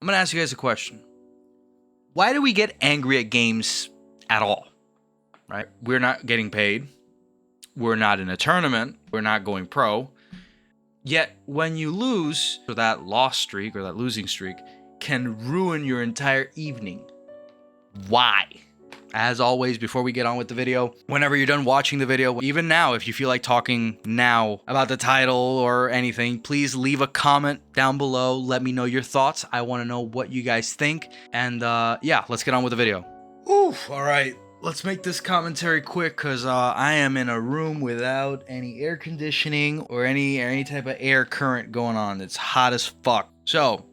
I'm going to ask you guys a question. Why do we get angry at games at all? Right? We're not getting paid. We're not in a tournament. We're not going pro. Yet when you lose, or that loss streak or that losing streak can ruin your entire evening. Why? As always, before we get on with the video, whenever you're done watching the video, even now, if you feel like talking now about the title or anything, please leave a comment down below. Let me know your thoughts. I want to know what you guys think. And yeah, let's get on with the video. Oof, all right. Let's make this commentary quick because I am in a room without any air conditioning or any type of air current going on. It's hot as fuck. So,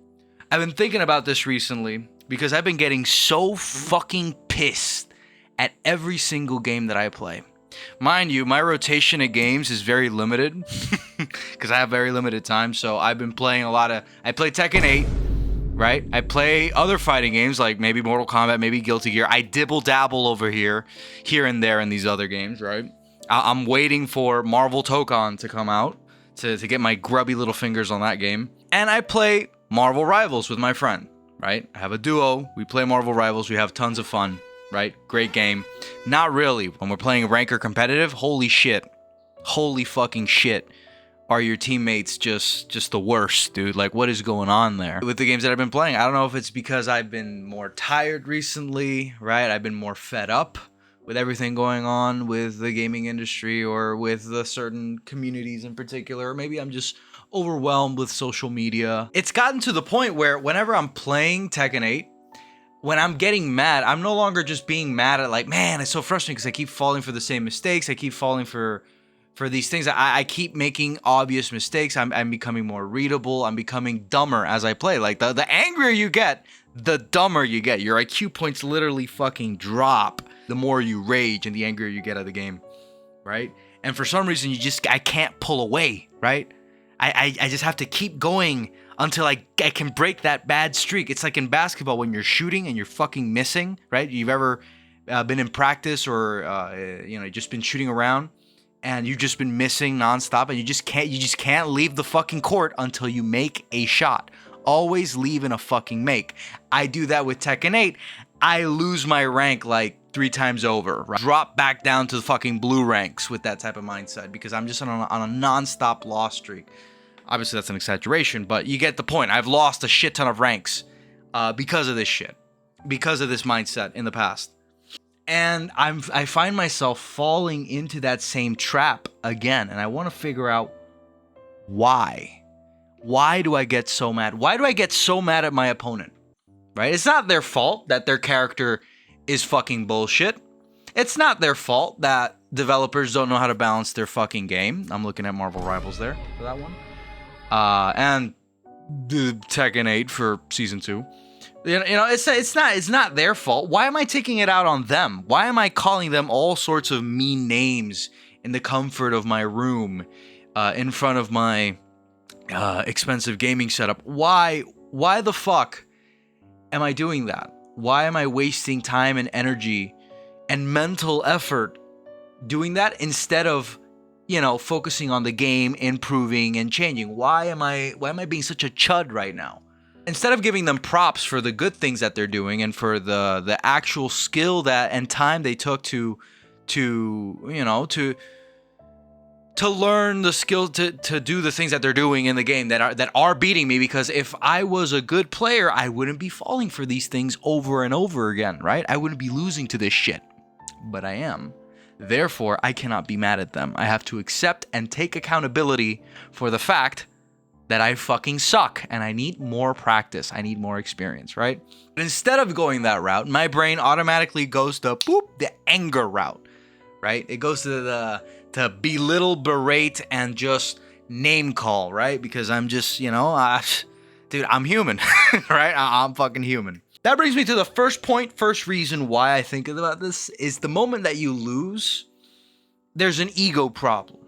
I've been thinking about this recently because I've been getting so fucking pissed at every single game that I play. Mind you, my rotation of games is very limited because I have very limited time. So I've been playing I play Tekken 8, right? I play other fighting games like maybe Mortal Kombat, maybe Guilty Gear. I dibble dabble over here and there in these other games, right? I'm waiting for Marvel Tokon to come out to get my grubby little fingers on that game. And I play Marvel Rivals with my friend, right? I have a duo. We play Marvel Rivals. We have tons of fun. Right? Great game. Not really. When we're playing rank or competitive, holy shit. Holy fucking shit. Are your teammates just the worst, dude? Like, what is going on there? With the games that I've been playing, I don't know if it's because I've been more tired recently, right? I've been more fed up with everything going on with the gaming industry or with the certain communities in particular. Or maybe I'm just overwhelmed with social media. It's gotten to the point where whenever I'm playing Tekken 8, when I'm getting mad, I'm no longer just being mad at like, man, it's so frustrating because I keep falling for the same mistakes. I keep falling for these things. I keep making obvious mistakes. I'm becoming more readable. I'm becoming dumber as I play. Like the angrier you get, the dumber you get. Your IQ points literally fucking drop the more you rage and the angrier you get at the game, right? And for some reason, I can't pull away, right? I just have to keep going until I can break that bad streak. It's like in basketball when you're shooting and you're fucking missing, right? You've ever been in practice or just been shooting around and you've just been missing nonstop and you just can't leave the fucking court until you make a shot. Always leave in a fucking make. I do that with Tekken 8. I lose my rank like 3 times over. Right? Drop back down to the fucking blue ranks with that type of mindset because I'm just on a non-stop loss streak. Obviously, that's an exaggeration, but you get the point. I've lost a shit ton of ranks because of this shit, because of this mindset in the past. And I find myself falling into that same trap again, and I want to figure out why. Why do I get so mad? Why do I get so mad at my opponent? Right? It's not their fault that their character is fucking bullshit. It's not their fault that developers don't know how to balance their fucking game. I'm looking at Marvel Rivals there for that one. And the Tekken 8 for season 2. It's not their fault. Why am I taking it out on them? Why am I calling them all sorts of mean names in the comfort of my room, in front of my expensive gaming setup? Why the fuck am I doing that? Why am I wasting time and energy and mental effort doing that instead of focusing on the game, improving and changing? Why am I being such a chud right now? Instead of giving them props for the good things that they're doing and for the actual skill that and time they took to learn the skill to do the things that they're doing in the game that are beating me, because if I was a good player, I wouldn't be falling for these things over and over again, right? I wouldn't be losing to this shit. But I am. Therefore, I cannot be mad at them. I have to accept and take accountability for the fact that I fucking suck and I need more practice. I need more experience, right? But instead of going that route, my brain automatically goes to the anger route, right? It goes to belittle, berate, and just name call, right? Because I'm just, dude, I'm human, right? I'm fucking human. That brings me to the first reason why I think about this is the moment that you lose, there's an ego problem,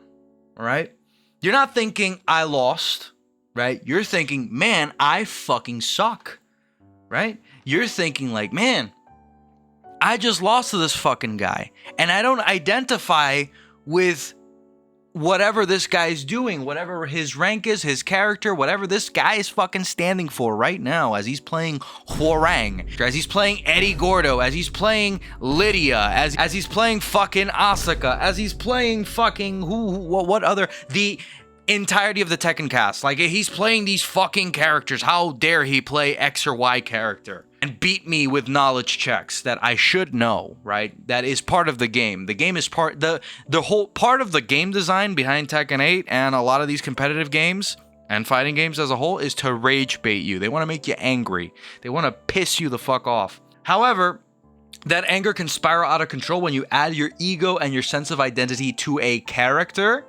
all right? You're not thinking, I lost, right? You're thinking, man, I fucking suck, right? You're thinking like, man, I just lost to this fucking guy, and I don't identify with whatever this guy's doing, whatever his rank is, his character, whatever this guy is fucking standing for right now as he's playing Hwoarang, as he's playing Eddie Gordo, as he's playing Lydia, as he's playing fucking Asuka, as he's playing fucking what other, the entirety of the Tekken cast. Like, he's playing these fucking characters. How dare he play X or Y character and beat me with knowledge checks that I should know, right? That is part of the game. The game is the whole part of the game design behind Tekken 8 and a lot of these competitive games and fighting games as a whole is to rage bait you. They want to make you angry. They want to piss you the fuck off. However, that anger can spiral out of control when you add your ego and your sense of identity to a character.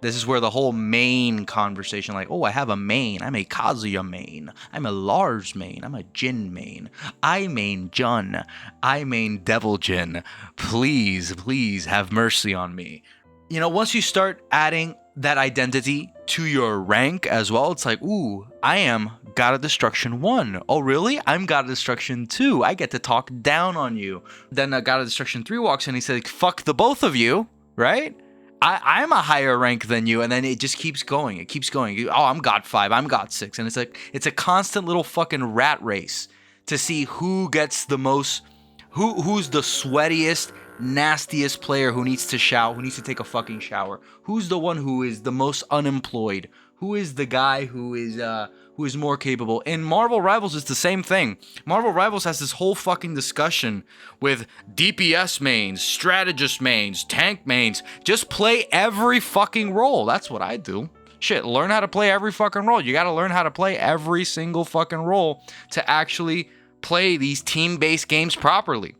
This is where the whole main conversation, like, oh, I have a main. I'm a Kazuya main. I'm a Lars main. I'm a Jin main. I main Jun. I main Devil Jin. Please, please have mercy on me. You know, once you start adding that identity to your rank as well, it's like, ooh, I am God of Destruction 1. Oh, really? I'm God of Destruction 2. I get to talk down on you. Then God of Destruction 3 walks in. He says, fuck the both of you, right? I'm a higher rank than you, and then it just keeps going. It keeps going. Oh, I'm God 5. I'm God 6. And it's a constant little fucking rat race to see who gets the most, who's the sweatiest, nastiest player who needs to shower, who needs to take a fucking shower. Who's the one who is the most unemployed? Who is the guy who is more capable? In Marvel Rivals, it's the same thing. Marvel Rivals has this whole fucking discussion with DPS mains, strategist mains, tank mains. Just play every fucking role. That's what I do. Shit, learn how to play every fucking role. You gotta learn how to play every single fucking role to actually play these team-based games properly,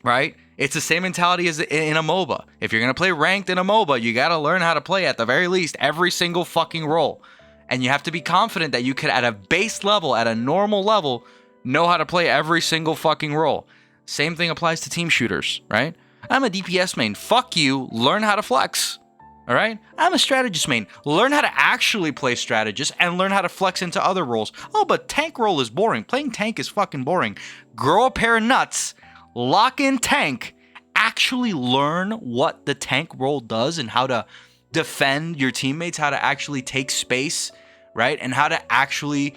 right? It's the same mentality as in a MOBA. If you're going to play ranked in a MOBA, you got to learn how to play, at the very least, every single fucking role. And you have to be confident that you could, at a base level, at a normal level, know how to play every single fucking role. Same thing applies to team shooters, right? I'm a DPS main. Fuck you. Learn how to flex. All right? I'm a strategist main. Learn how to actually play strategist and learn how to flex into other roles. Oh, but tank role is boring. Playing tank is fucking boring. Grow a pair of nuts. Lock in tank, actually learn what the tank role does and how to defend your teammates, how to actually take space, right? And how to actually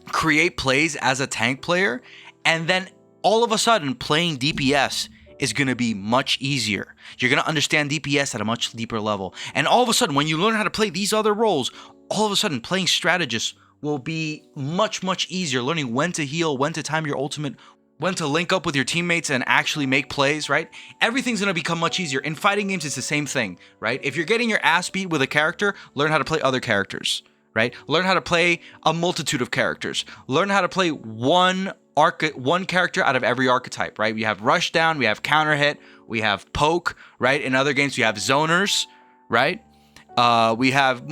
create plays as a tank player. And then all of a sudden, playing DPS is going to be much easier. You're going to understand DPS at a much deeper level. And all of a sudden, when you learn how to play these other roles, all of a sudden, playing strategist will be much, much easier. Learning when to heal, when to time your ultimate, when to link up with your teammates and actually make plays, right? Everything's going to become much easier. In fighting games, it's the same thing, right? If you're getting your ass beat with a character, learn how to play other characters, right? Learn how to play a multitude of characters. Learn how to play one character out of every archetype, right? We have Rushdown, we have Counter Hit, we have Poke, right? In other games, we have Zoners, right? We have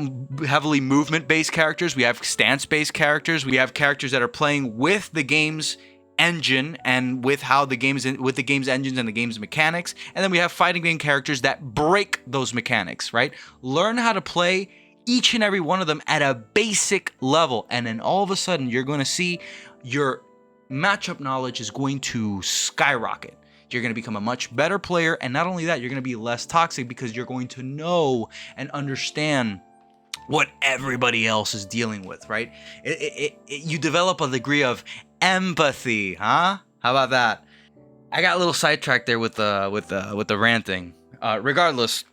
heavily movement-based characters. We have stance-based characters. We have characters that are playing with the game's engine and with how the game's with the game's engines and the game's mechanics. And then we have fighting game characters that break those mechanics, right? Learn how to play each and every one of them at a basic level, and then all of a sudden you're going to see your matchup knowledge is going to skyrocket. You're going to become a much better player, and not only that, you're going to be less toxic because you're going to know and understand what everybody else is dealing with, right? You develop a degree of empathy, huh? How about that? I got a little sidetracked there with the ranting. Regardless,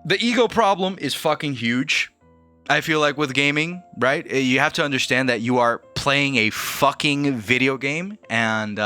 the ego problem is fucking huge. I feel like with gaming, right? You have to understand that you are playing a fucking video game, and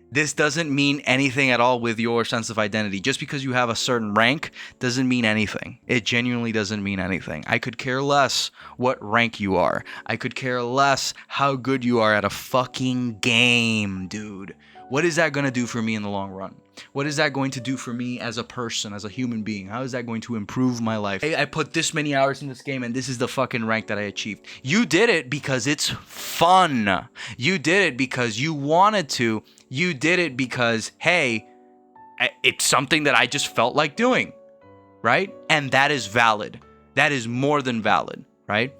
this doesn't mean anything at all with your sense of identity. Just because you have a certain rank doesn't mean anything. It genuinely doesn't mean anything. I could care less what rank you are. I could care less how good you are at a fucking game, dude. What is that going to do for me in the long run? What is that going to do for me as a person, as a human being? How is that going to improve my life? I put this many hours in this game and this is the fucking rank that I achieved. You did it because it's fun. You did it because you wanted to. You did it because, hey, it's something that I just felt like doing, right? And that is valid. That is more than valid, right?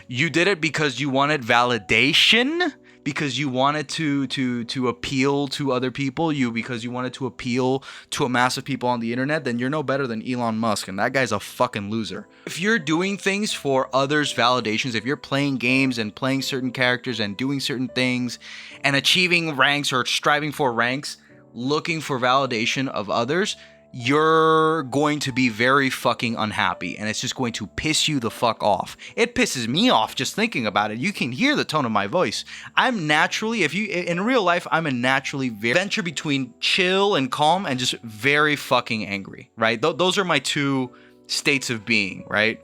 You did it because you wanted validation, because you wanted to appeal to other people, because you wanted to appeal to a mass of people on the internet, then you're no better than Elon Musk, and that guy's a fucking loser. If you're doing things for others' validations, if you're playing games and playing certain characters and doing certain things and achieving ranks or striving for ranks, looking for validation of others, you're going to be very fucking unhappy, and it's just going to piss you the fuck off. It pisses me off just thinking about it. You can hear the tone of my voice. I'm naturally, in real life, I'm a naturally venture between chill and calm and just very fucking angry, right? Those are my two states of being, right?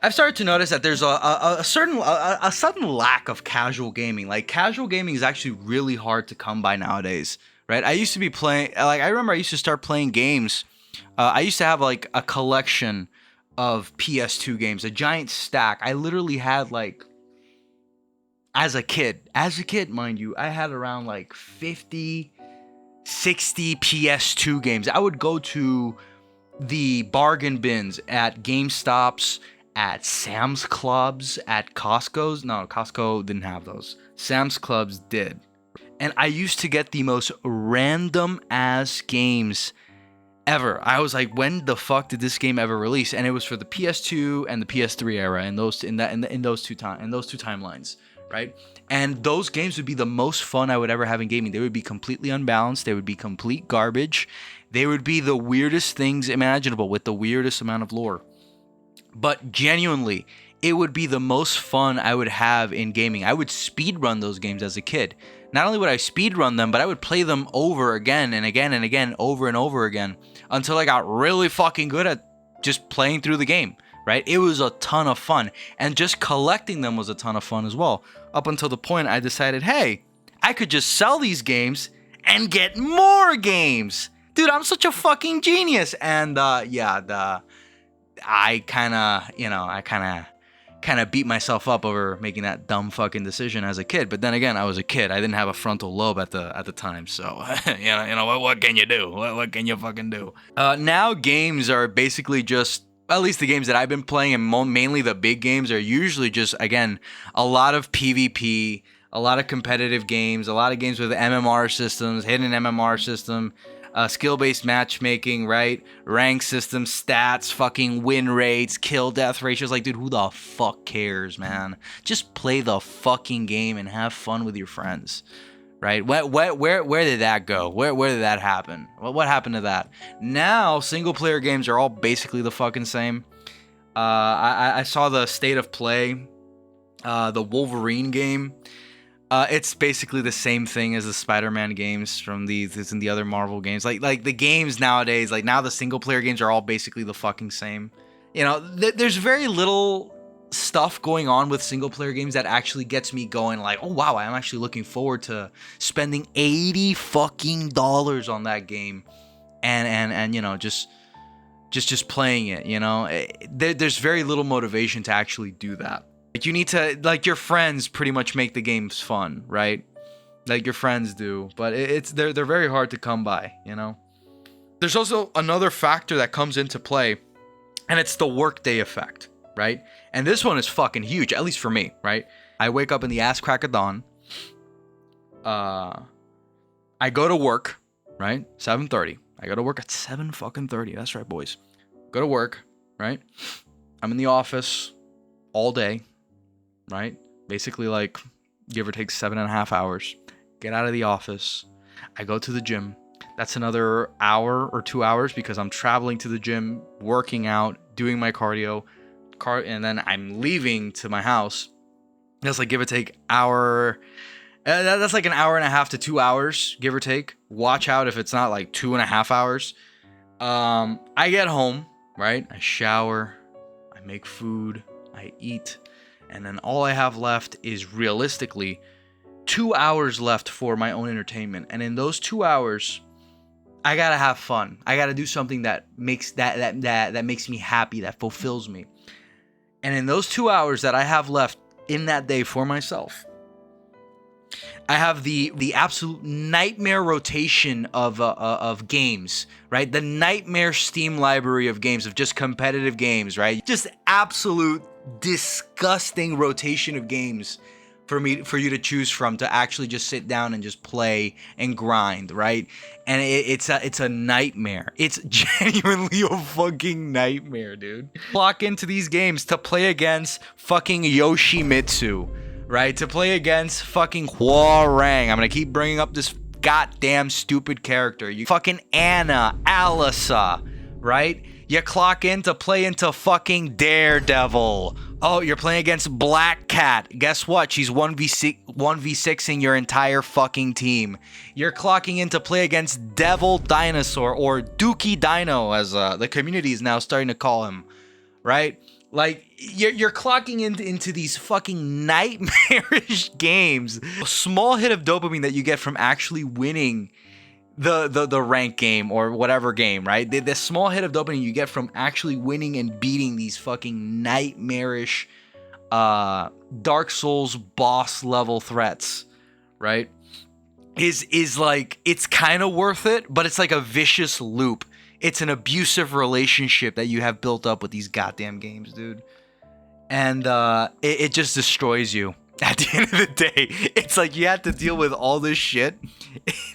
I've started to notice that there's a sudden lack of casual gaming. Like, casual gaming is actually really hard to come by nowadays. Right? I used to be playing, like, I remember I used to start playing games. I used to have like a collection of PS2 games, a giant stack. I literally had like, as a kid, mind you, I had around like 50, 60 PS2 games. I would go to the bargain bins at GameStops, at Sam's Clubs, at Costco's. No, Costco didn't have those. Sam's Clubs did. And I used to get the most random ass games ever. I was like, when the fuck did this game ever release? And it was for the PS2 and the PS3 era, in those two timelines, right? And those games would be the most fun I would ever have in gaming. They would be completely unbalanced. They would be complete garbage. They would be the weirdest things imaginable with the weirdest amount of lore. But genuinely, it would be the most fun I would have in gaming. I would speedrun those games as a kid. Not only would I speedrun them, but I would play them over again and again and again, over and over again, until I got really fucking good at just playing through the game, right? It was a ton of fun. And just collecting them was a ton of fun as well. Up until the point I decided, hey, I could just sell these games and get more games. Dude, I'm such a fucking genius. And I kind of beat myself up over making that dumb fucking decision as a kid. But then again, I was a kid. I didn't have a frontal lobe at the time. So, what can you do? What can you fucking do? Now games are basically just, at least the games that I've been playing, and mainly the big games, are usually just, again, a lot of PvP, a lot of competitive games, a lot of games with MMR systems, hidden MMR system, skill-based matchmaking, right? Rank system, stats, fucking win rates, kill death ratios. Like, dude, who the fuck cares, man? Just play the fucking game and have fun with your friends, right? Where did that go? Where did that happen? What happened to that? Now, single-player games are all basically the fucking same. I saw the state of play, the Wolverine game. It's basically the same thing as the Spider-Man games from these and the other Marvel games. Like the games nowadays, like now the single-player games are all basically the fucking same. You know, there's very little stuff going on with single-player games that actually gets me going. Like, oh wow, I'm actually looking forward to spending $80 fucking dollars on that game, and you know, just playing it. You know, there's very little motivation to actually do that. Like, you need to, like, your friends pretty much make the games fun, right? Like, your friends do, but they're very hard to come by, you know? There's also another factor that comes into play, and it's the Workday Effect, right? And this one is fucking huge, at least for me, right? I wake up in the ass crack of dawn. I go to work, right? 7:30. I go to work at 7 fucking 30. That's right, boys. Go to work, right? I'm in the office all day. Right? Basically, like, give or take 7.5 hours. Get out of the office. I go to the gym. That's another hour or 2 hours because I'm traveling to the gym, working out, doing my cardio, and then I'm leaving to my house. That's like give or take hour. That's like an hour and a half to 2 hours, give or take. Watch out if it's not like 2.5 hours. I get home, right? I shower. I make food. I eat. And then all I have left is realistically 2 hours left for my own entertainment. And in those 2 hours, I gotta have fun. I gotta do something that makes that makes me happy, that fulfills me. And in those 2 hours that I have left in that day for myself, I have the absolute nightmare rotation of games, right? The nightmare Steam library of games, of just competitive games, right? Just absolute disgusting rotation of games for you to choose from to actually just sit down and just play and grind, right? And it's a nightmare. It's genuinely a fucking nightmare, dude. Clock into these games to play against fucking Yoshimitsu, right? To play against fucking Hwoarang. I'm gonna keep bringing up this goddamn stupid character. You fucking Anna, Alisa, right? You clock in to play into fucking Daredevil. Oh, you're playing against Black Cat. Guess what? She's 1v6ing your entire fucking team. You're clocking in to play against Devil Dinosaur, or Dookie Dino, as the community is now starting to call him, right? Like, you're clocking into these fucking nightmarish games. A small hit of dopamine that you get from actually winning the rank game or whatever game, right? The small hit of dopamine you get from actually winning and beating these fucking nightmarish Dark Souls boss level threats, right? Is like, it's kind of worth it, but it's like a vicious loop. It's an abusive relationship that you have built up with these goddamn games, dude. And it just destroys you. At the end of the day, it's like you have to deal with all this shit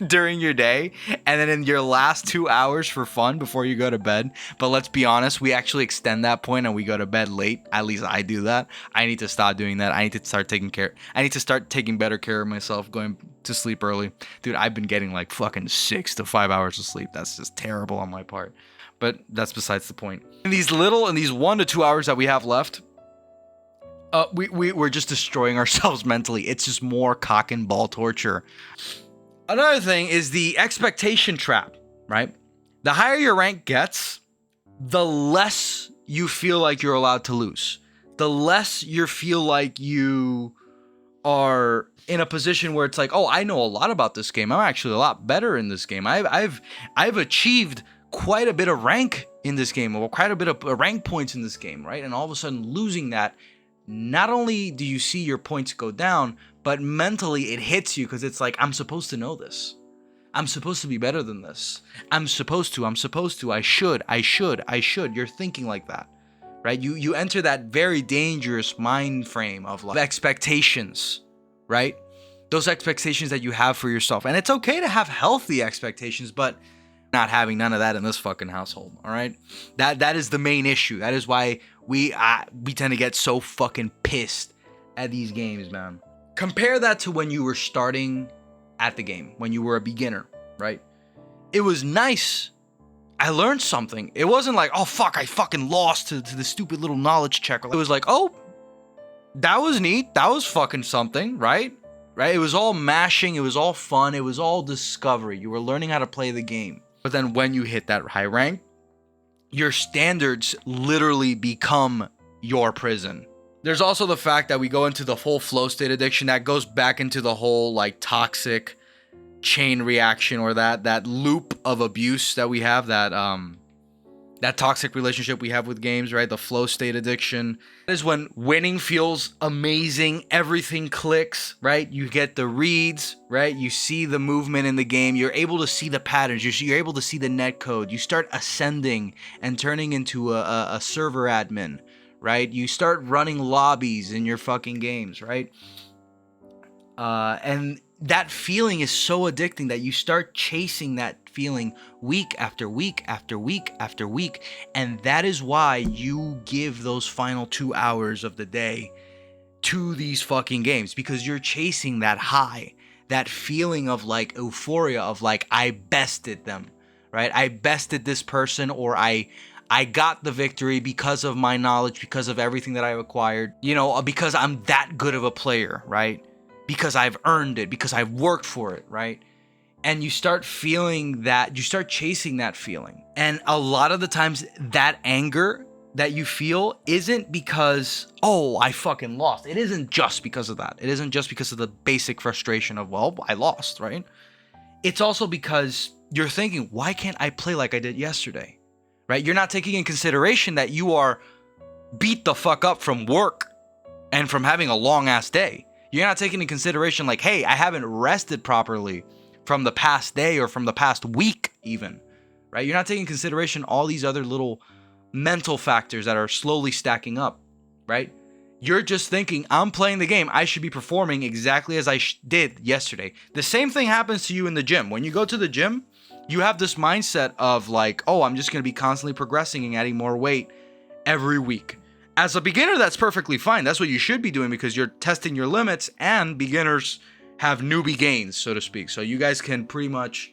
during your day, and then in your last 2 hours for fun before you go to bed. But let's be honest, we actually extend that point and we go to bed late. At least I do that. I need to stop doing that. I need to start taking better care of myself, going to sleep early. Dude, I've been getting like fucking 6 to 5 hours of sleep. That's just terrible on my part. But that's besides the point. In these 1 to 2 hours that we have left, we're just destroying ourselves mentally. It's just more cock and ball torture. Another thing is the expectation trap, right? The higher your rank gets, the less you feel like you're allowed to lose. The less you feel like you are in a position where it's like, oh, I know a lot about this game. I'm actually a lot better in this game. I've achieved quite a bit of rank in this game, or quite a bit of rank points in this game, right? And all of a sudden losing that, not only do you see your points go down, but mentally it hits you because it's like, I'm supposed to know this. I'm supposed to be better than this. I'm supposed to, I should. You're thinking like that, right? You enter that very dangerous mind frame of like expectations, right? Those expectations that you have for yourself. And it's okay to have healthy expectations, but not having none of that in this fucking household, all right? That is the main issue. That is why we tend to get so fucking pissed at these games, man. Compare that to when you were starting at the game, when you were a beginner, right? It was nice. I learned something. It wasn't like, oh fuck, I fucking lost to the stupid little knowledge checker. It was like, oh, that was neat. That was fucking something, right? Right? It was all mashing. It was all fun. It was all discovery. You were learning how to play the game. But then when you hit that high rank, your standards literally become your prison. There's also the fact that we go into the whole flow state addiction that goes back into the whole like toxic chain reaction, or that loop of abuse that we have, that toxic relationship we have with games, right? The flow state addiction. That is when winning feels amazing, everything clicks, right? You get the reads, right? You see the movement in the game. You're able to see the patterns. You're able to see the net code. You start ascending and turning into a server admin, right? You start running lobbies in your fucking games, right? And that feeling is so addicting that you start chasing that feeling week after week after week after week. And that is why you give those final 2 hours of the day to these fucking games, because you're chasing that high, that feeling of like euphoria of like, I bested them, right? I bested this person, or I got the victory because of my knowledge, because of everything that I've acquired, because I'm that good of a player, right? Because I've earned it, because I've worked for it, right? And you start feeling that, you start chasing that feeling. And a lot of the times that anger that you feel isn't because, oh, I fucking lost. It isn't just because of that. It isn't just because of the basic frustration of, well, I lost, right? It's also because you're thinking, why can't I play like I did yesterday, right? You're not taking in consideration that you are beat the fuck up from work and from having a long ass day. You're not taking into consideration like, hey, I haven't rested properly from the past day or from the past week even, right? You're not taking into consideration all these other little mental factors that are slowly stacking up, right? You're just thinking, I'm playing the game. I should be performing exactly as I did yesterday. The same thing happens to you in the gym. When you go to the gym, you have this mindset of like, oh, I'm just going to be constantly progressing and adding more weight every week. As a beginner, that's perfectly fine. That's what you should be doing because you're testing your limits, and beginners have newbie gains, so to speak. So you guys can pretty much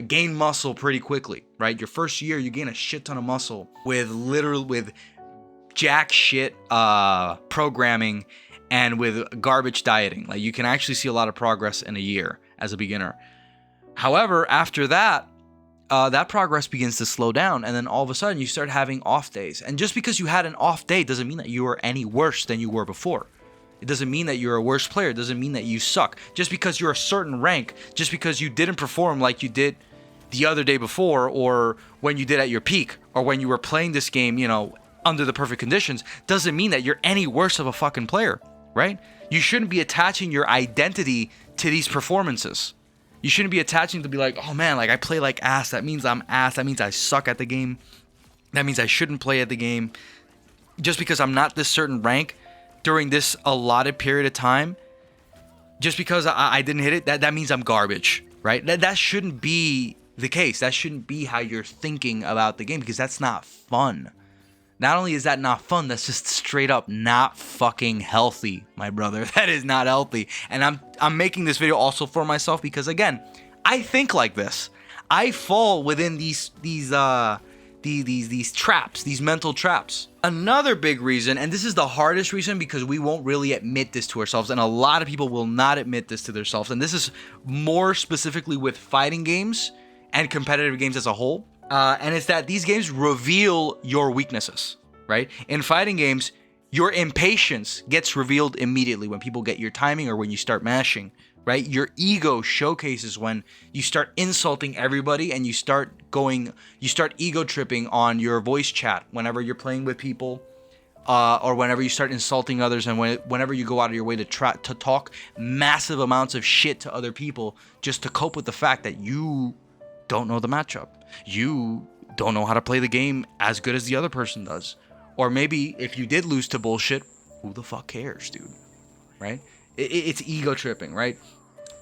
gain muscle pretty quickly, right? Your first year, you gain a shit ton of muscle with jack shit programming and with garbage dieting. Like, you can actually see a lot of progress in a year as a beginner. However, after that, that progress begins to slow down, and then all of a sudden you start having off days. And just because you had an off day doesn't mean that you are any worse than you were before. It doesn't mean that you're a worse player. It doesn't mean that you suck. Just because you're a certain rank, just because you didn't perform like you did the other day before, or when you did at your peak, or when you were playing this game, under the perfect conditions, doesn't mean that you're any worse of a fucking player, right? You shouldn't be attaching your identity to these performances. You shouldn't be attaching to be like, oh man, like I play like ass. That means I'm ass. That means I suck at the game. That means I shouldn't play at the game. Just because I'm not this certain rank during this allotted period of time, just because I didn't hit it, that means I'm garbage, right? That shouldn't be the case. That shouldn't be how you're thinking about the game, because that's not fun. Not only is that not fun, that's just straight up not fucking healthy, my brother. That is not healthy. And I'm making this video also for myself because, again, I think like this. I fall within these traps, these mental traps. Another big reason, and this is the hardest reason because we won't really admit this to ourselves, and a lot of people will not admit this to themselves, and this is more specifically with fighting games and competitive games as a whole. And it's that these games reveal your weaknesses, right? In fighting games, your impatience gets revealed immediately when people get your timing or when you start mashing, right? Your ego showcases when you start insulting everybody and you start ego tripping on your voice chat whenever you're playing with people, or whenever you start insulting others, and whenever you go out of your way to talk massive amounts of shit to other people just to cope with the fact that you don't know the matchup. You don't know how to play the game as good as the other person does. Or maybe if you did lose to bullshit, who the fuck cares, dude? Right? It's ego tripping, right?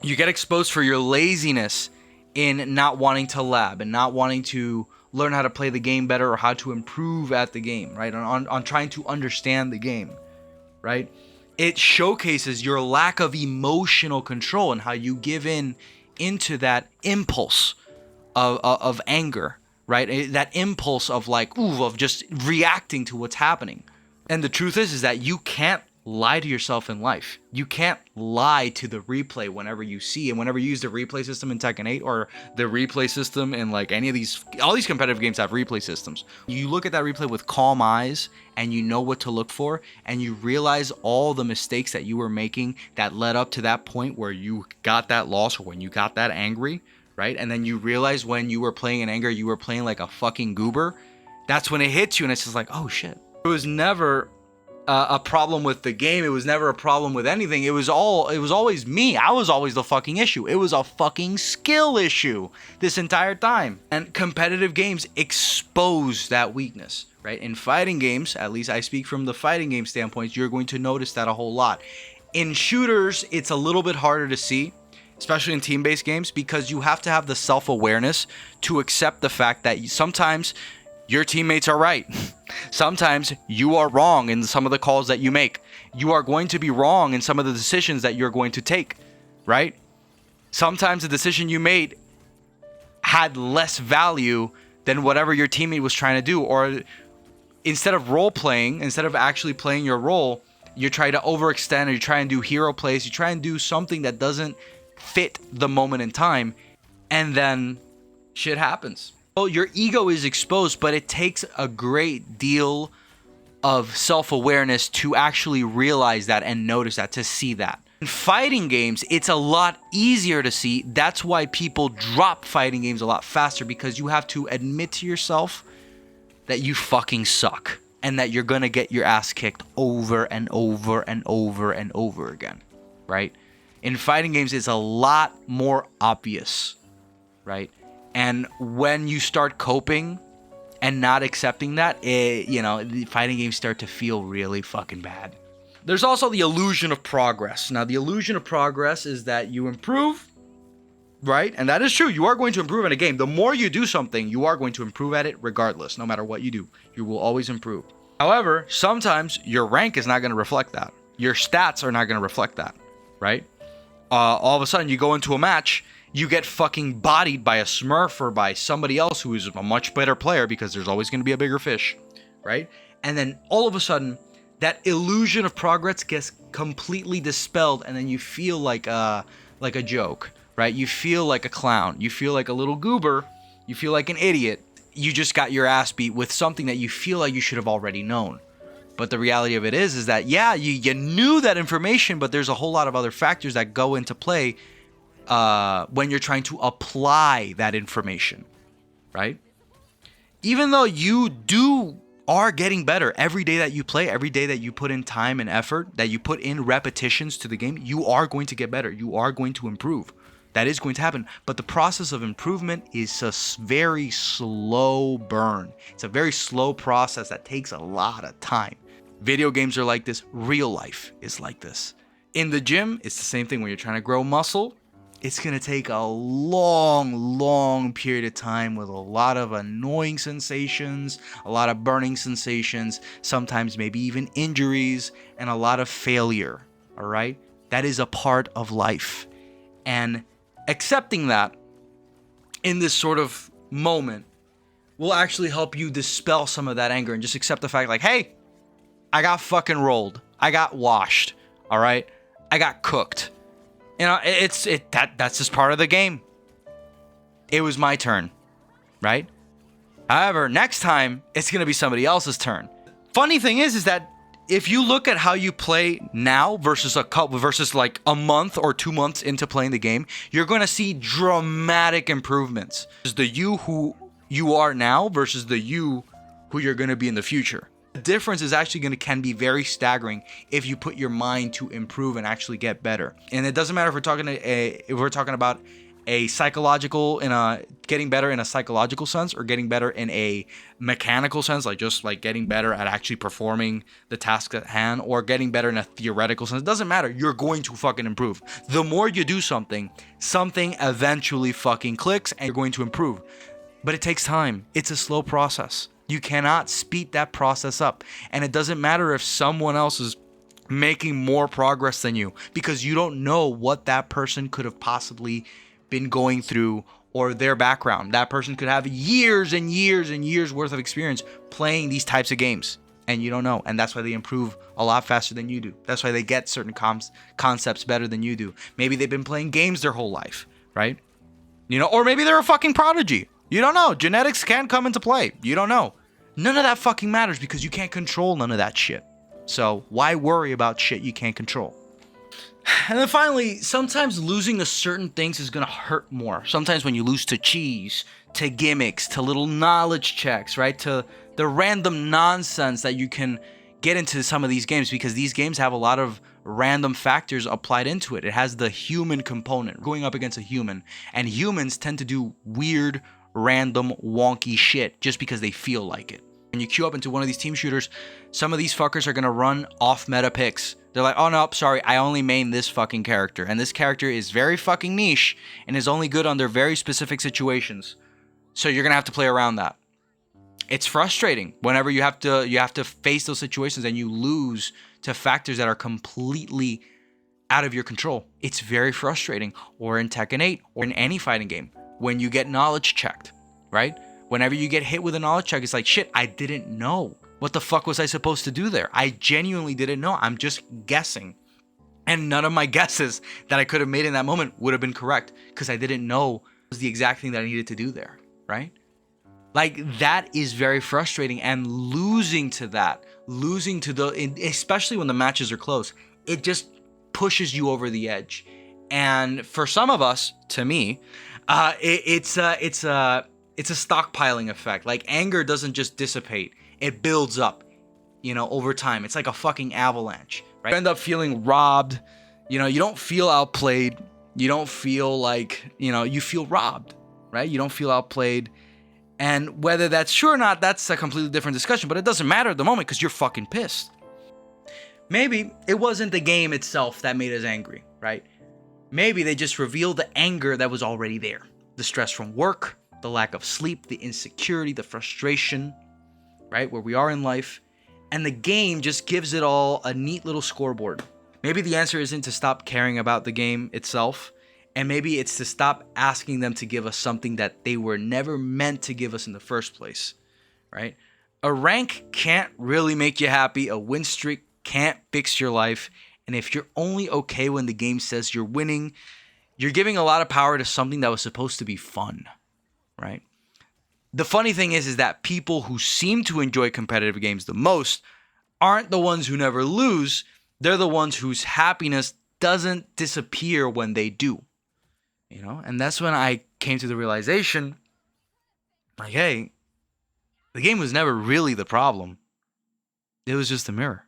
You get exposed for your laziness in not wanting to lab and not wanting to learn how to play the game better or how to improve at the game, right? On trying to understand the game, right? It showcases your lack of emotional control and how you give into that impulse of anger, right? That impulse of like, of just reacting to what's happening. And the truth is that you can't lie to yourself in life. You can't lie to the replay whenever you see, and whenever you use the replay system in Tekken 8 or the replay system in like all these competitive games have replay systems. You look at that replay with calm eyes and you know what to look for, and you realize all the mistakes that you were making that led up to that point where you got that loss or when you got that angry, right? And then you realize when you were playing in anger, you were playing like a fucking goober. That's when it hits you, and it's just like, oh shit. It was never a problem with the game. It was never a problem with anything. It was always me. I was always the fucking issue. It was a fucking skill issue this entire time. And competitive games expose that weakness, right? In fighting games, at least I speak from the fighting game standpoint, you're going to notice that a whole lot. In shooters, it's a little bit harder to see, especially in team-based games, because you have to have the self-awareness to accept the fact that sometimes your teammates are right. Sometimes you are wrong in some of the calls that you make. You are going to be wrong in some of the decisions that you're going to take, right? Sometimes the decision you made had less value than whatever your teammate was trying to do, or instead of role-playing, instead of actually playing your role, you try to overextend, or you try and do hero plays, you try and do something that doesn't fit the moment in time, and then shit happens. Well, your ego is exposed, but it takes a great deal of self-awareness to actually realize that and notice that, to see that. In fighting games, it's a lot easier to see. That's why people drop fighting games a lot faster, because you have to admit to yourself that you fucking suck and that you're gonna get your ass kicked over and over and over and over again, right? In fighting games, it's a lot more obvious, right? And when you start coping and not accepting that, the fighting games start to feel really fucking bad. There's also the illusion of progress. Now, the illusion of progress is that you improve, right? And that is true. You are going to improve in a game. The more you do something, you are going to improve at it regardless. No matter what you do, you will always improve. However, sometimes your rank is not going to reflect that. Your stats are not going to reflect that, right? All of a sudden, you go into a match, you get fucking bodied by a smurf or by somebody else who is a much better player, because there's always going to be a bigger fish, right? And then all of a sudden, that illusion of progress gets completely dispelled, and then you feel like a joke, right? You feel like a clown. You feel like a little goober. You feel like an idiot. You just got your ass beat with something that you feel like you should have already known. But the reality of it is that, yeah, you knew that information, but there's a whole lot of other factors that go into play when you're trying to apply that information, right? Even though you are getting better every day that you play, every day that you put in time and effort, that you put in repetitions to the game, you are going to get better. You are going to improve. That is going to happen. But the process of improvement is a very slow burn. It's a very slow process that takes a lot of time. Video games are like this. Real life is like this. In the gym, it's the same thing. When you're trying to grow muscle, it's going to take a long period of time with a lot of annoying sensations, a lot of burning sensations, sometimes maybe even injuries, and a lot of failure, all right? That is a part of life. And accepting that in this sort of moment will actually help you dispel some of that anger and just accept the fact, like, hey, I got fucking rolled. I got washed, all right? I got cooked. That's just part of the game. It was my turn, right? However, next time it's going to be somebody else's turn. Funny thing is that if you look at how you play now versus like a month or 2 months into playing the game, you're going to see dramatic improvements. It's the you who you are now versus the you who you're going to be in the future. The difference is actually can be very staggering if you put your mind to improve and actually get better. And it doesn't matter if we're talking about a psychological, getting better in a psychological sense, or getting better in a mechanical sense, like just like getting better at actually performing the task at hand, or getting better in a theoretical sense. It doesn't matter. You're going to fucking improve. The more you do something eventually fucking clicks and you're going to improve. But it takes time. It's a slow process. You cannot speed that process up. And it doesn't matter if someone else is making more progress than you, because you don't know what that person could have possibly been going through, or their background. That person could have years and years and years worth of experience playing these types of games, and you don't know. And that's why they improve a lot faster than you do. That's why they get certain concepts better than you do. Maybe they've been playing games their whole life, right? Or maybe they're a fucking prodigy. You don't know. Genetics can come into play. You don't know. None of that fucking matters, because you can't control none of that shit. So why worry about shit you can't control? And then finally, sometimes losing to certain things is going to hurt more. Sometimes when you lose to cheese, to gimmicks, to little knowledge checks, right? To the random nonsense that you can get into some of these games, because these games have a lot of random factors applied into it. It has the human component, going up against a human. And humans tend to do weird, random, wonky shit just because they feel like it. When you queue up into one of these team shooters, some of these fuckers are going to run off meta picks. They're like, oh no, sorry, I only main this fucking character. And this character is very fucking niche and is only good under very specific situations. So you're going to have to play around that. It's frustrating whenever you have to face those situations and you lose to factors that are completely out of your control. It's very frustrating. Or in Tekken 8 or in any fighting game, when you get knowledge checked, right? Whenever you get hit with a knowledge check, it's like, shit, I didn't know. What the fuck was I supposed to do there? I genuinely didn't know. I'm just guessing. And none of my guesses that I could have made in that moment would have been correct, because I didn't know it was the exact thing that I needed to do there, right? Like, that is very frustrating. And losing to especially when the matches are close, it just pushes you over the edge. And for some of us, to me, it's a stockpiling effect. Like, anger doesn't just dissipate. It builds up, over time. It's like a fucking avalanche, right? You end up feeling robbed. You don't feel outplayed. You don't feel like, you feel robbed, right? You don't feel outplayed. And whether that's true or not, that's a completely different discussion, but it doesn't matter at the moment because you're fucking pissed. Maybe it wasn't the game itself that made us angry, right? Maybe they just revealed the anger that was already there. The stress from work, the lack of sleep, the insecurity, the frustration, right? Where we are in life. And the game just gives it all a neat little scoreboard. Maybe the answer isn't to stop caring about the game itself. And maybe it's to stop asking them to give us something that they were never meant to give us in the first place, right? A rank can't really make you happy. A win streak can't fix your life. And if you're only okay when the game says you're winning, you're giving a lot of power to something that was supposed to be fun, right? The funny thing is that people who seem to enjoy competitive games the most aren't the ones who never lose. They're the ones whose happiness doesn't disappear when they do. You know, and that's when I came to the realization, like, hey, the game was never really the problem. It was just a mirror.